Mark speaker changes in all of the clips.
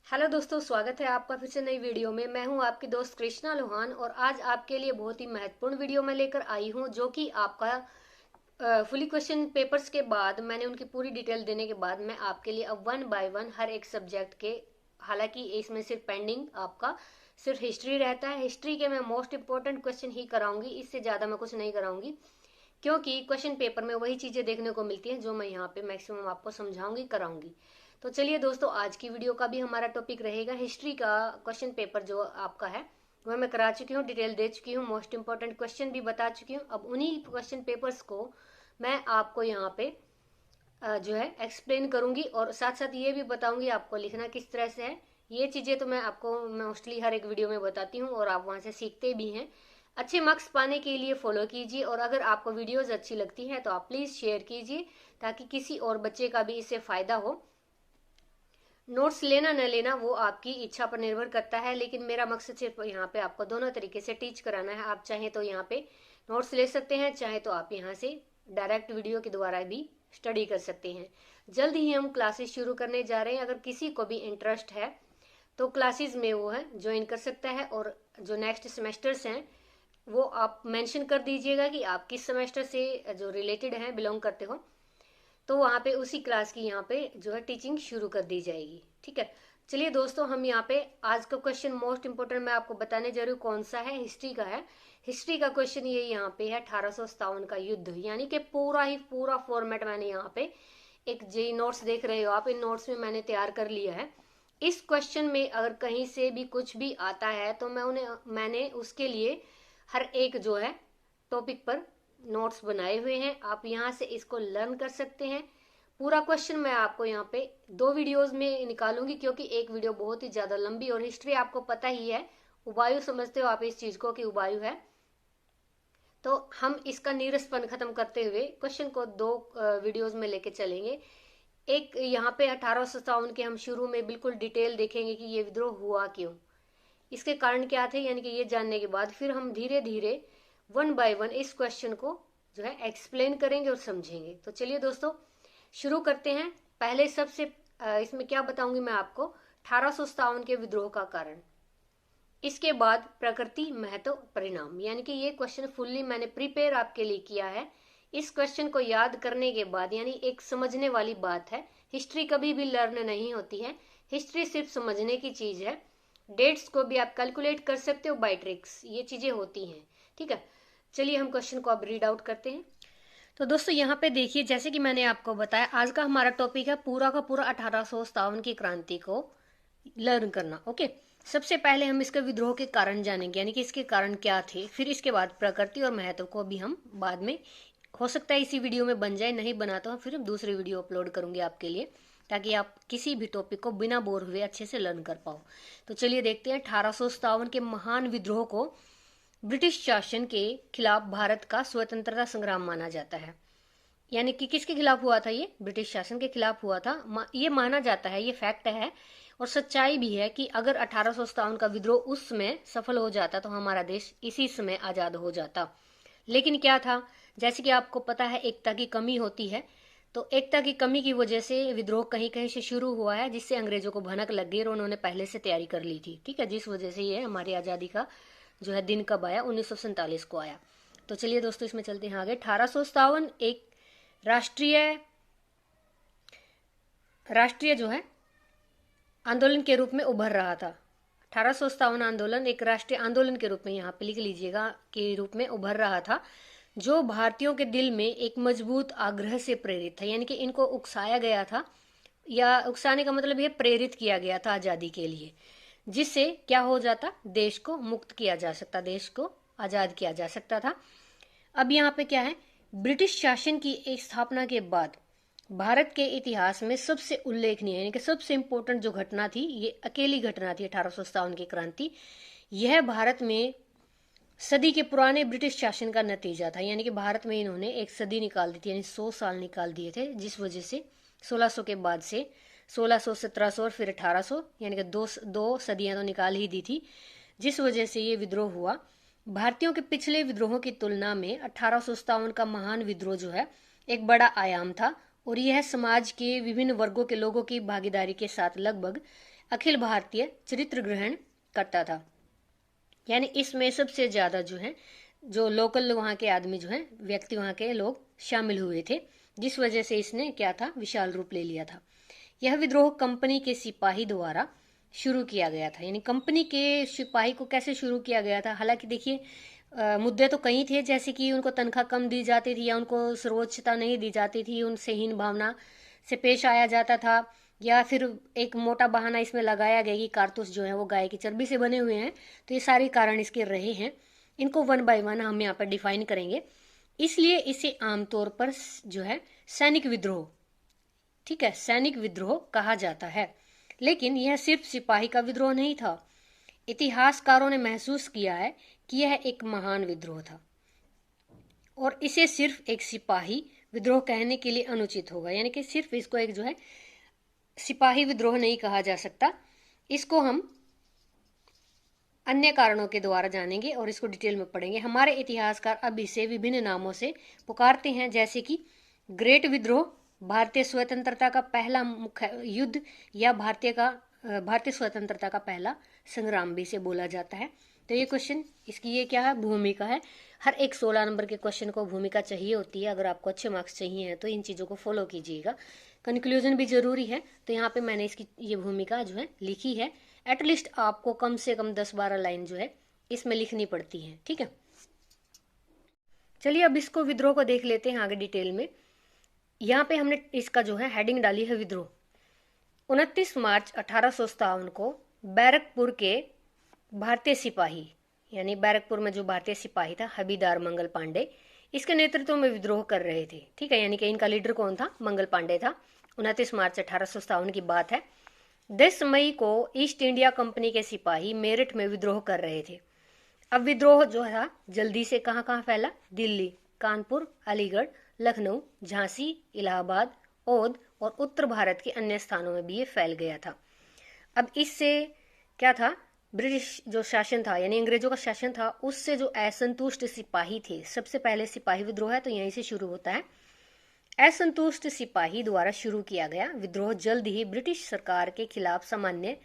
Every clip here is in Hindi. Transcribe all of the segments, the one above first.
Speaker 1: हेलो दोस्तों, स्वागत है आपका फिर से नई वीडियो में। मैं हूं आपकी दोस्त कृष्णा लोहान और आज आपके लिए बहुत ही महत्वपूर्ण वीडियो में लेकर आई हूं, जो कि आपका फुली क्वेश्चन पेपर्स के बाद मैंने उनकी पूरी डिटेल देने के बाद मैं आपके लिए अब वन बाय वन हर एक सब्जेक्ट के, हालांकि इसमें सिर्फ पेंडिंग आपका सिर्फ हिस्ट्री रहता है। हिस्ट्री के मैं मोस्ट इंपॉर्टेंट क्वेश्चन ही कराऊंगी, इससे ज्यादा मैं कुछ नहीं कराऊंगी, क्योंकि क्वेश्चन पेपर में वही चीजें देखने को मिलती हैं जो मैं यहाँ पे मैक्सिमम आपको समझाऊंगी, कराऊंगी। तो चलिए दोस्तों, आज की वीडियो का भी हमारा टॉपिक रहेगा हिस्ट्री का क्वेश्चन पेपर जो आपका है वह मैं करा चुकी हूँ, डिटेल दे चुकी हूँ, मोस्ट इंपॉर्टेंट क्वेश्चन भी बता चुकी हूँ। अब उन्हीं क्वेश्चन पेपर्स को मैं आपको यहाँ पे जो है एक्सप्लेन करूंगी और साथ साथ ये भी बताऊंगी आपको लिखना किस तरह से है। ये चीजें तो मैं आपको मोस्टली हर एक वीडियो में बताती हूँ और आप वहां से सीखते भी हैं। अच्छे मार्क्स पाने के लिए फॉलो कीजिए और अगर आपको वीडियोज अच्छी लगती है तो आप प्लीज शेयर कीजिए ताकि किसी और बच्चे का भी इससे फायदा हो। नोट्स लेना न लेना वो आपकी इच्छा पर निर्भर करता है, लेकिन मेरा मकसद सिर्फ यहाँ पे आपको दोनों तरीके से टीच कराना है। आप चाहे तो यहाँ पे नोट्स ले सकते हैं, चाहे तो आप यहाँ से डायरेक्ट वीडियो के द्वारा भी स्टडी कर सकते हैं। जल्द ही हम क्लासेस शुरू करने जा रहे हैं, अगर किसी को भी इंटरेस्ट है तो क्लासेस में वो है ज्वाइन कर सकता है। और जो नेक्स्ट सेमेस्टर्स हैं वो आप मेंशन कर दीजिएगा कि आप किस सेमेस्टर से जो रिलेटेड हैं, बिलोंग करते हो, तो वहां पे उसी क्लास की यहाँ पे जो है टीचिंग शुरू कर दी जाएगी। ठीक है, चलिए दोस्तों, हम यहाँ पे आज का क्वेश्चन मोस्ट इंपोर्टेंट मैं आपको बताने जा रही हूँ, कौन सा है, हिस्ट्री का है। हिस्ट्री का क्वेश्चन ये यहाँ पे है 1857 का युद्ध, यानी कि पूरा फॉर्मेट मैंने यहाँ पे एक जे नोट्स देख रहे हो आप, इन नोट्स में मैंने तैयार कर लिया है। इस क्वेश्चन में अगर कहीं से भी कुछ भी आता है तो मैंने उसके लिए हर एक जो है टॉपिक पर नोट्स बनाए हुए हैं, आप यहाँ से इसको लर्न कर सकते हैं। पूरा क्वेश्चन मैं आपको यहाँ पे दो वीडियोस में निकालूंगी, क्योंकि एक वीडियो बहुत ही ज्यादा लंबी, और हिस्ट्री आपको पता ही है, उबायु समझते हो आप इस चीज को कि उबायु है, तो हम इसका नीरसपन खत्म करते हुए क्वेश्चन को दो वीडियोस में लेके चलेंगे। एक यहाँ पे 1857 के हम शुरू में बिल्कुल डिटेल देखेंगे कि ये विद्रोह हुआ क्यों, इसके कारण क्या थे, यानी कि ये जानने के बाद फिर हम धीरे धीरे वन बाय वन इस क्वेश्चन को जो है एक्सप्लेन करेंगे और समझेंगे। तो चलिए दोस्तों, शुरू करते हैं। पहले सबसे इसमें क्या बताऊंगी मैं आपको, 1857 के विद्रोह का कारण, इसके बाद प्रकृति महत्व परिणाम, यानी कि ये क्वेश्चन फुल्ली मैंने प्रिपेयर आपके लिए किया है। इस क्वेश्चन को याद करने के बाद, यानी एक समझने वाली बात है, हिस्ट्री कभी भी लर्न नहीं होती है, हिस्ट्री सिर्फ समझने की चीज है। डेट्स को भी आप कैलकुलेट कर सकते हो बाय ट्रिक्स, ये चीजें होती हैं। ठीक है, चलिए हम क्वेश्चन को अब रीड आउट करते हैं। तो दोस्तों यहाँ पे देखिए, जैसे कि मैंने आपको बताया, आज का हमारा टॉपिक है पूरा का पूरा 1857 की क्रांति को लर्न करना। ओके, सबसे पहले हम इसके विद्रोह के कारण जानेंगे, यानी कि इसके कारण क्या थे, फिर इसके बाद प्रकृति और महत्व को भी हम बाद में, हो सकता है इसी वीडियो में बन जाए, नहीं बना तो फिर हम दूसरी वीडियो अपलोड करूंगी आपके लिए, ताकि आप किसी भी टॉपिक को बिना बोर हुए अच्छे से लर्न कर पाओ। तो चलिए देखते हैं, 1857 के महान विद्रोह को ब्रिटिश शासन के खिलाफ भारत का स्वतंत्रता संग्राम माना जाता है। यानी कि किसके खिलाफ हुआ था, ये ब्रिटिश शासन के खिलाफ हुआ था, ये माना जाता है, ये फैक्ट है और सच्चाई भी है कि अगर 1857 का विद्रोह उस समय सफल हो जाता तो हमारा देश इसी समय आजाद हो जाता। लेकिन क्या था, जैसे कि आपको पता है, एकता की कमी होती है, तो एकता की कमी की वजह से विद्रोह कहीं कहीं से शुरू हुआ है, जिससे अंग्रेजों को भनक लग गई और उन्होंने पहले से तैयारी कर ली थी। ठीक है, जिस वजह से ये हमारी आजादी का जो है दिन कब आया, 1947 को आया। तो चलिए दोस्तों, इसमें चलते हैं आगे। 1857 एक राष्ट्रीय जो है आंदोलन के रूप में उभर रहा था। 1857 आंदोलन एक राष्ट्रीय आंदोलन के रूप में, यहाँ पे लिख लीजिएगा, के रूप में उभर रहा था, जो भारतीयों के दिल में एक मजबूत आग्रह से प्रेरित था, यानी कि इनको उकसाया गया था, या उकसाने का मतलब ये प्रेरित किया गया था आजादी के लिए, जिससे क्या हो जाता, देश को मुक्त किया जा सकता, देश को आजाद किया जा सकता था। अब यहाँ पे क्या है, ब्रिटिश शासन की एक स्थापना के बाद भारत के इतिहास में सबसे उल्लेखनीय, यानी कि सबसे इंपॉर्टेंट जो घटना थी, ये अकेली घटना थी 1857 की क्रांति। यह भारत में सदी के पुराने ब्रिटिश शासन का नतीजा था, यानी कि भारत में इन्होंने एक सदी निकाल दी थी, यानी 100 साल निकाल दिए थे, जिस वजह से 1600 के बाद से 1600, 1700 और फिर 1800, यानी कि दो सदियां तो निकाल ही दी थी, जिस वजह से ये विद्रोह हुआ। भारतीयों के पिछले विद्रोहों की तुलना में 1857 का महान विद्रोह जो है एक बड़ा आयाम था और यह समाज के विभिन्न वर्गों के लोगों की भागीदारी के साथ लगभग अखिल भारतीय चरित्र ग्रहण करता था। यानी इसमें सबसे ज्यादा जो है जो लोकल वहाँ के आदमी जो है व्यक्ति वहाँ के लोग शामिल हुए थे, जिस वजह से इसने क्या था विशाल रूप ले लिया था। यह विद्रोह कंपनी के सिपाही द्वारा शुरू किया गया था। यानी कंपनी के सिपाही को कैसे शुरू किया गया था? हालांकि देखिए मुद्दे तो कई थे, जैसे कि उनको तनख्वाह कम दी जाती थी या उनको सर्वोच्चता नहीं दी जाती थी, उनसे हीन भावना से पेश आया जाता था, या फिर एक मोटा बहाना इसमें लगाया गया कि कारतूस जो है वो गाय की चर्बी से बने हुए हैं। तो ये सारे कारण इसके रहे हैं। इनको वन बाय वन हम यहाँ पर डिफाइन करेंगे। इसलिए इसे आमतौर पर जो है सैनिक विद्रोह, ठीक है, सैनिक विद्रोह कहा जाता है। लेकिन यह सिर्फ सिपाही का विद्रोह नहीं था। इतिहासकारों ने महसूस किया है कि यह एक महान विद्रोह था और इसे सिर्फ एक सिपाही विद्रोह कहने के लिए अनुचित होगा। यानी कि सिर्फ इसको एक जो है सिपाही विद्रोह नहीं कहा जा सकता। इसको हम अन्य कारणों के द्वारा जानेंगे और इसको डिटेल में पढ़ेंगे। हमारे इतिहासकार अब इसे विभिन्न नामों से पुकारते हैं, जैसे कि ग्रेट विद्रोह, भारतीय स्वतंत्रता का पहला मुख्य युद्ध, या भारतीय स्वतंत्रता का पहला संग्राम भी इसे बोला जाता है। तो ये क्वेश्चन इसकी ये क्या है, भूमिका है। हर एक 16 नंबर के क्वेश्चन को भूमिका चाहिए होती है। अगर आपको अच्छे मार्क्स चाहिए हैं तो इन चीज़ों को फॉलो कीजिएगा। कंक्लूजन भी जरूरी है, तो यहाँ पे मैंने इसकी ये भूमिका जो है लिखी है। एटलीस्ट आपको कम से कम 10-12 लाइन जो है इसमें लिखनी पड़ती है, ठीक है। चलिए अब इसको विद्रोह को देख लेते हैं आगे डिटेल में। यहाँ पे हमने इसका जो है हेडिंग डाली है विद्रोह। 29 मार्च 1857 को बैरकपुर के भारतीय सिपाही, यानी बैरकपुर में जो भारतीय सिपाही था हबीदार मंगल पांडे, इसके नेतृत्व में विद्रोह कर रहे थे, ठीक है। यानी कि इनका लीडर कौन था? मंगल पांडे था। 29 मार्च 1857 की बात है। 10 मई को ईस्ट इंडिया कंपनी के सिपाही मेरठ में विद्रोह कर रहे थे। अब विद्रोह जो था जल्दी से कहाँ कहाँ फैला? दिल्ली, कानपुर, अलीगढ़, लखनऊ, झांसी, इलाहाबाद, औध और उत्तर भारत के अन्य स्थानों में भी ये फैल गया था। अब इससे क्या था, ब्रिटिश जो शासन था यानी अंग्रेजों का शासन था, उससे जो असंतुष्ट सिपाही थे, सबसे पहले सिपाही विद्रोह है तो यहीं से शुरू होता है। असंतुष्ट सिपाही द्वारा शुरू किया गया विद्रोह जल्द ही ब्रिटिश सरकार के खिलाफ सामान्य,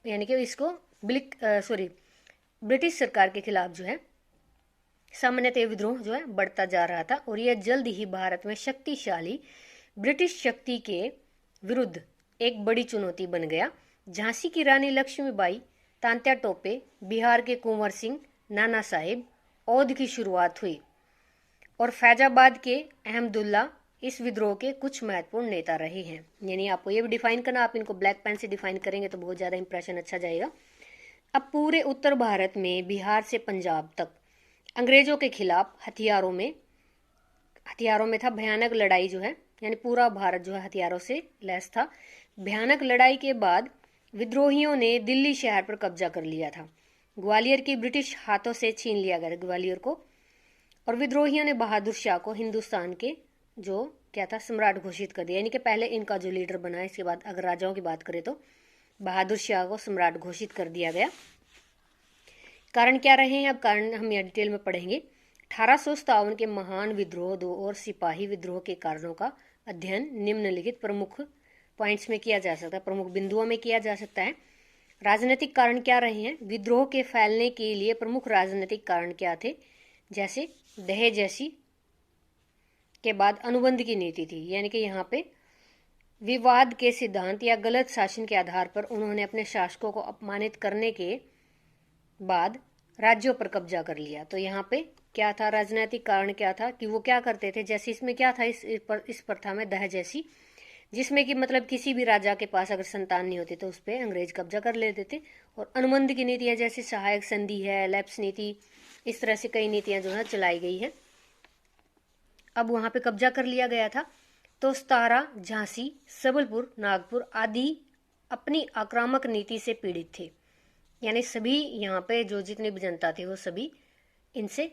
Speaker 1: यानी कि इसको ब्रिटिश सरकार के खिलाफ जो है सामान्यतः विद्रोह जो है बढ़ता जा रहा था और यह जल्द ही भारत में शक्तिशाली ब्रिटिश शक्ति के विरुद्ध एक बड़ी चुनौती बन गया। झांसी की रानी लक्ष्मीबाई, तांत्या टोपे, बिहार के कुंवर सिंह, नाना साहिब, औध की शुरुआत हुई और फैजाबाद के अहमदुल्ला इस विद्रोह के कुछ महत्वपूर्ण नेता रहे हैं। यानी आपको ये भी डिफाइन करना, आप इनको ब्लैक पेन से डिफाइन करेंगे तो बहुत ज्यादा इंप्रेशन अच्छा जाएगा। अब पूरे उत्तर भारत में बिहार से पंजाब तक अंग्रेजों के खिलाफ हथियारों में था भयानक लड़ाई जो है, यानी पूरा भारत जो है हथियारों से लैस था। भयानक लड़ाई के बाद विद्रोहियों ने दिल्ली शहर पर कब्जा कर लिया था। ग्वालियर की ब्रिटिश हाथों से छीन लिया गया ग्वालियर को, और विद्रोहियों ने बहादुर शाह को हिंदुस्तान के जो क्या था सम्राट घोषित कर दिया। यानी कि पहले इनका जो लीडर बना, इसके बाद अगर राजाओं की बात करें तो बहादुर शाह को सम्राट घोषित कर दिया गया। कारण क्या रहे हैं, अब कारण हम यहाँ डिटेल में पढ़ेंगे। 1857 के महान विद्रोह दो और सिपाही विद्रोह के कारणों का अध्ययन निम्नलिखित प्रमुख पॉइंट्स में किया जा सकता है, प्रमुख बिंदुओं में किया जा सकता है। राजनीतिक कारण क्या रहे हैं? विद्रोह के फैलने के लिए प्रमुख राजनीतिक कारण क्या थे? जैसे दहेज जैसी के बाद अनुबंध की नीति थी, यानी कि यहाँ पे विवाद के सिद्धांत या गलत शासन के आधार पर उन्होंने अपने शासकों को अपमानित करने के बाद राज्यों पर कब्जा कर लिया। तो यहाँ पे क्या था, राजनीतिक कारण क्या था कि वो क्या करते थे, जैसे इसमें क्या था इस प्रथा में दहेज जैसी, जिसमें कि मतलब किसी भी राजा के पास अगर संतान नहीं होती तो उस पर अंग्रेज कब्जा कर लेते थे। और अनुबंध की नीतियां जैसे सहायक संधि है, लैप्स नीति, इस तरह से कई नीतियां जो है चलाई गई है। अब वहां पे कब्जा कर लिया गया था तो सतारा, झांसी, सबलपुर, नागपुर आदि अपनी आक्रामक नीति से पीड़ित थे। यानी सभी यहाँ पे जो जितनी भी जनता थी वो सभी इनसे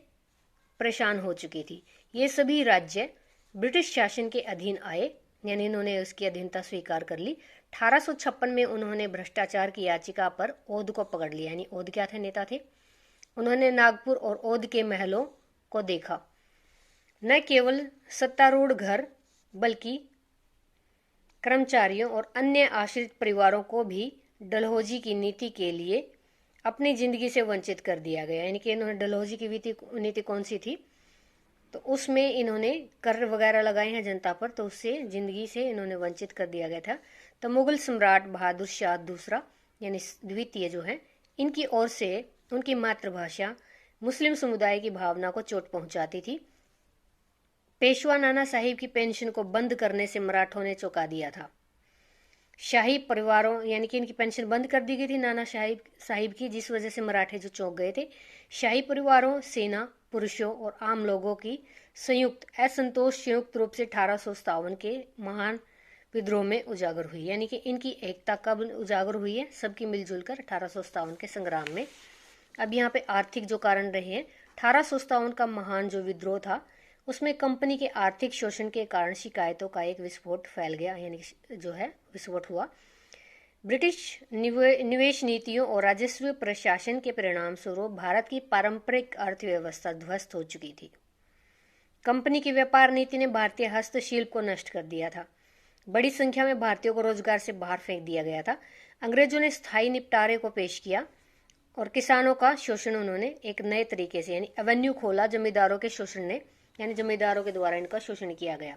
Speaker 1: परेशान हो चुकी थी। ये सभी राज्य ब्रिटिश शासन के अधीन आए, यानी इन्होंने उसकी अधीनता स्वीकार कर ली। 1856 में उन्होंने भ्रष्टाचार की याचिका पर औध को पकड़ लिया। यानी औध क्या थे, नेता थे। उन्होंने नागपुर और औध के महलों को देखा। न केवल सत्तारूढ़ घर बल्कि कर्मचारियों और अन्य आश्रित परिवारों को भी डलहौजी की नीति के लिए अपनी जिंदगी से वंचित कर दिया गया। यानी कि इन्होंने डलहौजी की नीति कौन सी थी, तो उसमें इन्होंने कर वगैरह लगाए हैं जनता पर, तो उससे जिंदगी से इन्होंने वंचित कर दिया गया था। तो मुगल सम्राट बहादुर शाह दूसरा यानी द्वितीय जो है, इनकी ओर से उनकी मातृभाषा मुस्लिम समुदाय की भावना को चोट पहुंचाती थी। पेशवा नाना साहिब की पेंशन को बंद करने से मराठों ने चौंका दिया था। शाही परिवारों यानी कि इनकी पेंशन बंद कर दी गई थी नाना साहिब की, जिस वजह से मराठे जो चौंक गए थे। शाही परिवारों, सेना, पुरुषों और आम लोगों की संयुक्त असंतोष संयुक्त रूप से 1857 के महान विद्रोह में उजागर हुई। यानी कि इनकी एकता कब उजागर हुई है, सबकी मिलजुल कर 1857 के संग्राम में। अब यहाँ पे आर्थिक जो कारण रहे हैं, 1857 का महान जो विद्रोह था उसमें कंपनी के आर्थिक शोषण के कारण शिकायतों का एक विस्फोट फैल गया, यानी जो है विस्फोट हुआ। ब्रिटिश निवेश नीतियों और राजस्व प्रशासन के परिणाम स्वरूप भारत की पारंपरिक अर्थव्यवस्था ध्वस्त हो चुकी थी। कंपनी की व्यापार नीति ने भारतीय हस्तशिल्प को नष्ट कर दिया था। बड़ी संख्या में भारतीयों को रोजगार से बाहर फेंक दिया गया था। अंग्रेजों ने स्थायी निपटारे को पेश किया और किसानों का शोषण उन्होंने एक नए तरीके से यानी एवेन्यू खोला। जमींदारों के शोषण ने यानी जमींदारों के द्वारा इनका शोषण किया गया।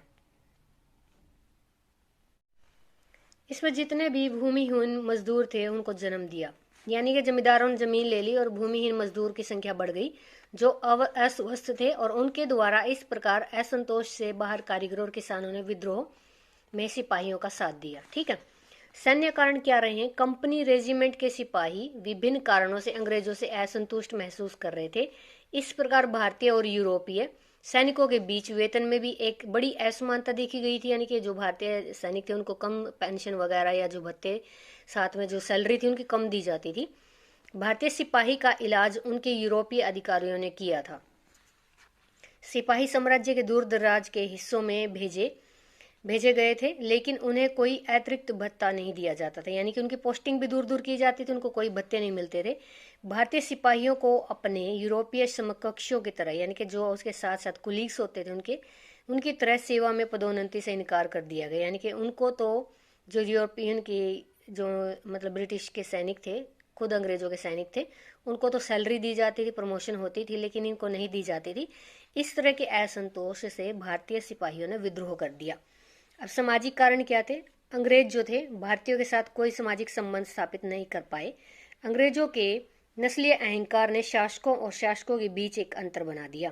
Speaker 1: इसमें जितने भी भूमिहीन मजदूर थे उनको जन्म दिया, यानी कि जमींदारों ने जमीन ले ली और भूमिहीन मजदूर की संख्या बढ़ गई जो अस्वस्थ थे, और उनके द्वारा इस प्रकार असंतोष से बाहर कारीगरों और किसानों ने विद्रोह में सिपाहियों का साथ दिया। ठीक है, सैन्य कारण क्या रहे हैं? कंपनी रेजिमेंट के सिपाही विभिन्न कारणों से अंग्रेजों से असंतुष्ट महसूस कर रहे थे। इस प्रकार भारतीय और यूरोपीय सैनिकों के बीच वेतन में भी एक बड़ी असमानता देखी गई थी। यानी कि जो भारतीय सैनिक थे उनको कम पेंशन वगैरह या जो भत्ते साथ में जो सैलरी थी उनकी कम दी जाती थी। भारतीय सिपाही का इलाज उनके यूरोपीय अधिकारियों ने किया था। सिपाही साम्राज्य के दूर दराज के हिस्सों में भेजे गए थे, लेकिन उन्हें कोई अतिरिक्त भत्ता नहीं दिया जाता था। यानी कि उनकी पोस्टिंग भी दूर दूर की जाती थी, उनको कोई भत्ते नहीं मिलते थे। भारतीय सिपाहियों को अपने यूरोपीय समकक्षों की तरह यानी कि जो उसके साथ साथ कुलीग्स होते थे उनकी तरह सेवा में पदोन्नति से इनकार कर दिया गया। यानी कि उनको तो जो यूरोपियन की जो मतलब ब्रिटिश के सैनिक थे, खुद अंग्रेजों के सैनिक थे, उनको तो सैलरी दी जाती थी, प्रमोशन होती थी, लेकिन इनको नहीं दी जाती थी। इस तरह के असंतोष से भारतीय सिपाहियों ने विद्रोह कर दिया। अब सामाजिक कारण क्या थे? अंग्रेज जो थे भारतीयों के साथ कोई सामाजिक संबंध स्थापित नहीं कर पाए। अंग्रेजों के नस्लीय अहंकार ने शासकों और शासकों के बीच एक अंतर बना दिया।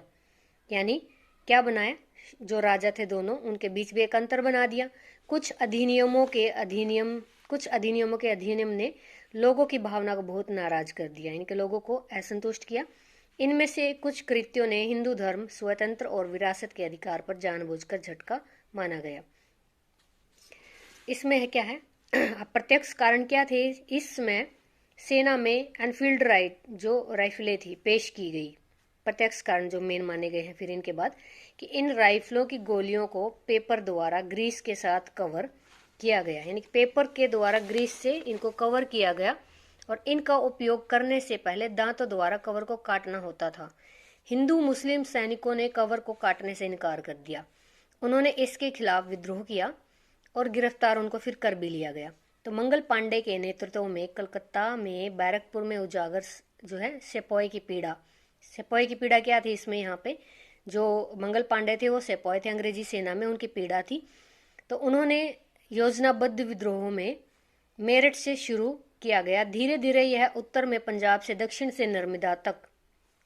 Speaker 1: यानी क्या बनाया? जो राजा थे दोनों, उनके बीच भी एक अंतर बना दिया। कुछ अधिनियमों के अधिनियम ने लोगों की भावना को बहुत नाराज कर दिया, इनके लोगों को असंतुष्ट किया। इनमें से कुछ कृत्यों ने हिंदू धर्म, स्वतंत्र और विरासत के अधिकार पर जानबूझकर झटका माना गया। इसमें क्या है? प्रत्यक्ष कारण क्या थे? इसमें सेना में एनफील्ड जो राइफलें थी पेश की गई। प्रत्यक्ष कारण जो मेन माने गए हैं फिर इनके बाद कि इन राइफलों की गोलियों को पेपर द्वारा ग्रीस के साथ कवर किया गया। यानी कि पेपर के द्वारा ग्रीस से इनको कवर किया गया और इनका उपयोग करने से पहले दांतों द्वारा कवर को काटना होता था। हिंदू मुस्लिम सैनिकों ने कवर को काटने से इनकार कर दिया। उन्होंने इसके खिलाफ विद्रोह किया और गिरफ्तार उनको फिर कर भी लिया गया। तो मंगल पांडे के नेतृत्व में कलकत्ता में बैरकपुर में उजागर जो है सेपॉय की पीड़ा क्या थी? इसमें यहाँ पे जो मंगल पांडे थे वो सेपॉय थे अंग्रेजी सेना में, उनकी पीड़ा थी। तो उन्होंने योजनाबद्ध विद्रोह में मेरठ से शुरू किया गया। धीरे धीरे यह उत्तर में पंजाब से दक्षिण से नर्मदा तक,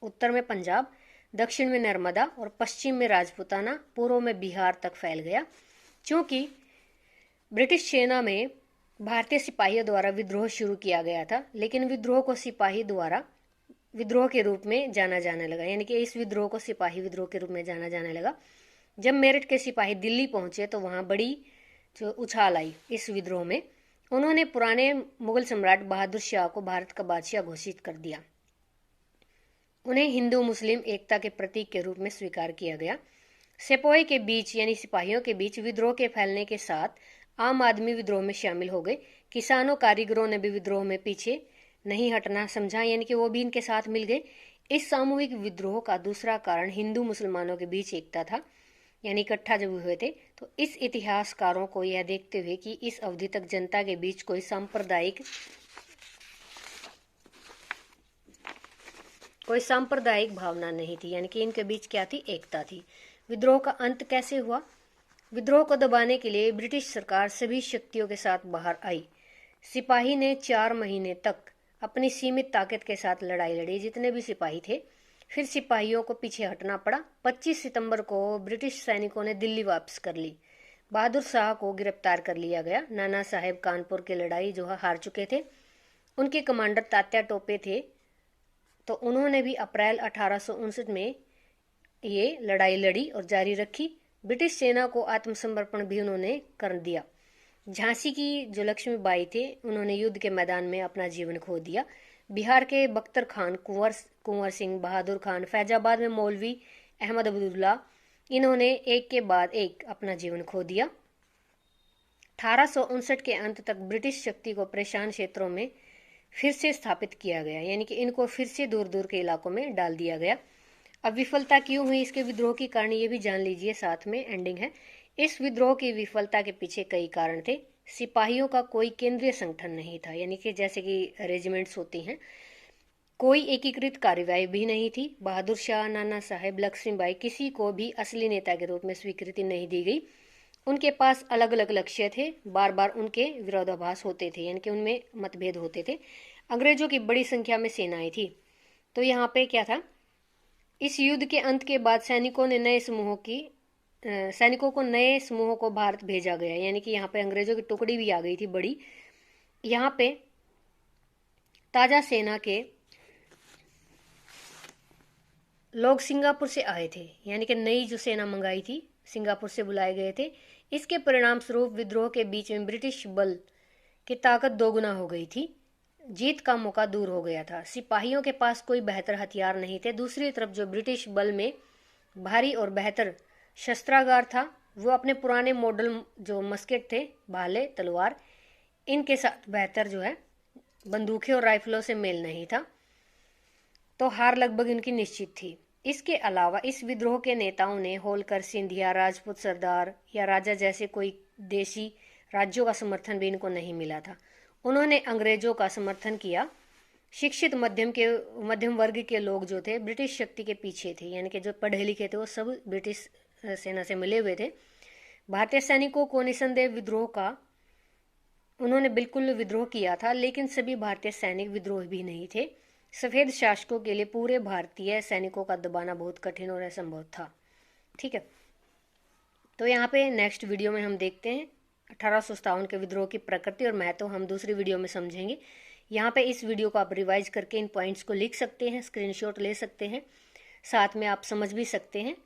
Speaker 1: उत्तर में पंजाब, दक्षिण में नर्मदा और पश्चिम में राजपूताना, पूर्व में बिहार तक फैल गया। क्योंकि ब्रिटिश सेना में भारतीय सिपाहियों द्वारा विद्रोह शुरू किया गया था, लेकिन विद्रोह को सिपाही द्वारा विद्रोह के रूप में जाना जाने लगा। यानी कि इस विद्रोह को सिपाही विद्रोह के रूप में जाना जाने लगा। जब मेरठ के सिपाही दिल्ली पहुंचे तो वहां बड़ी जो उछाल आई इस विद्रोह में। उन्होंने पुराने मुगल सम्राट बहादुर शाह को भारत का बादशाह घोषित कर दिया। उन्हें हिंदू मुस्लिम एकता के प्रतीक के रूप में स्वीकार किया गया। सेपॉय के बीच यानी सिपाहियों के बीच विद्रोह के फैलने के साथ आम आदमी विद्रोह में शामिल हो गए। किसानों कारीगरों ने भी विद्रोह में पीछे नहीं हटना समझा, यानी कि वो भी इनके साथ मिल गए। इस सामूहिक विद्रोह का दूसरा कारण हिंदू मुसलमानों के बीच एकता था, यानी इकट्ठा जब हुए थे तो इस इतिहासकारों को यह देखते हुए कि इस अवधि तक जनता के बीच कोई सांप्रदायिक भावना नहीं थी, यानी कि इनके बीच क्या थी, एकता थी। विद्रोह का अंत कैसे हुआ? विद्रोह को दबाने के लिए ब्रिटिश सरकार सभी शक्तियों के साथ बाहर आई। सिपाही ने 4 महीने तक अपनी सीमित ताकत के साथ लड़ाई लड़ी, जितने भी सिपाही थे। फिर सिपाहियों को पीछे हटना पड़ा। 25 सितंबर को ब्रिटिश सैनिकों ने दिल्ली वापस कर ली। बहादुर शाह को गिरफ्तार कर लिया गया। नाना साहेब कानपुर की लड़ाई जो हार चुके थे, उनके कमांडर तात्या टोपे थे, तो उन्होंने भी अप्रैल 1859 में ये लड़ाई लड़ी और जारी रखी। ब्रिटिश सेना को आत्मसमर्पण भी उन्होंने कर दिया। झांसी की जो लक्ष्मीबाई थे, उन्होंने युद्ध के मैदान में अपना जीवन खो दिया। बिहार के बख्तर खान, कुंवर सिंह, बहादुर खान, फैजाबाद में मौलवी अहमद अब्दुल्ला, इन्होंने एक के बाद एक अपना जीवन खो दिया। 1859 के अंत तक ब्रिटिश शक्ति को परेशान क्षेत्रों में फिर से स्थापित किया गया, यानी कि इनको फिर से दूर दूर के इलाकों में डाल दिया गया। अब विफलता क्यों हुई इसके विद्रोह की कारण, ये भी जान लीजिए, साथ में एंडिंग है। इस विद्रोह की विफलता के पीछे कई कारण थे। सिपाहियों का कोई केंद्रीय संगठन नहीं था, यानी कि जैसे कि रेजिमेंट्स होती हैं, कोई एकीकृत कार्यवाही भी नहीं थी। बहादुर शाह, नाना साहेब, लक्ष्मीबाई, किसी को भी असली नेता के रूप में स्वीकृति नहीं दी गई। उनके पास अलग अलग लक्ष्य थे, बार बार उनके विरोधाभास होते थे, यानी कि उनमें मतभेद होते थे। अंग्रेजों की बड़ी संख्या में सेनाएं थी। तो यहाँ पे क्या था, इस युद्ध के अंत के बाद सैनिकों को नए समूहों को भारत भेजा गया, यानी कि यहाँ पे अंग्रेजों की टुकड़ी भी आ गई थी बड़ी। यहाँ पे ताजा सेना के लोग सिंगापुर से आए थे, यानी कि नई जो सेना मंगाई थी, सिंगापुर से बुलाए गए थे। इसके परिणाम स्वरूप विद्रोह के बीच में ब्रिटिश बल की ताकत दोगुना हो गई थी। जीत का मौका दूर हो गया था। सिपाहियों के पास कोई बेहतर हथियार नहीं थे। दूसरी तरफ जो ब्रिटिश बल में भारी और बेहतर शस्त्रागार था, वो अपने पुराने मॉडल जो मस्केट थे, भाले, तलवार, इनके साथ बेहतर जो है बंदूकें और राइफलों से मेल नहीं था। तो हार लगभग इनकी निश्चित थी। इसके अलावा इस विद्रोह के नेताओं ने होलकर, सिंधिया, राजपूत सरदार या राजा जैसे कोई देशी राज्यों का समर्थन भी इनको नहीं मिला था। उन्होंने अंग्रेजों का समर्थन किया। शिक्षित मध्यम वर्ग के लोग जो थे ब्रिटिश शक्ति के पीछे थे, यानी कि जो पढ़े लिखे थे वो सब ब्रिटिश सेना से मिले हुए थे। भारतीय सैनिकों को निसंदेह उन्होंने बिल्कुल विद्रोह किया था, लेकिन सभी भारतीय सैनिक विद्रोह भी नहीं थे। सफेद शासकों के लिए पूरे भारतीय सैनिकों का दबाना बहुत कठिन और असंभव था। ठीक है, तो यहाँ पे नेक्स्ट वीडियो में हम देखते हैं 1857 के विद्रोह की प्रकृति और महत्व हम दूसरी वीडियो में समझेंगे। यहाँ पे इस वीडियो को आप रिवाइज करके इन पॉइंट्स को लिख सकते हैं, स्क्रीनशॉट ले सकते हैं, साथ में आप समझ भी सकते हैं।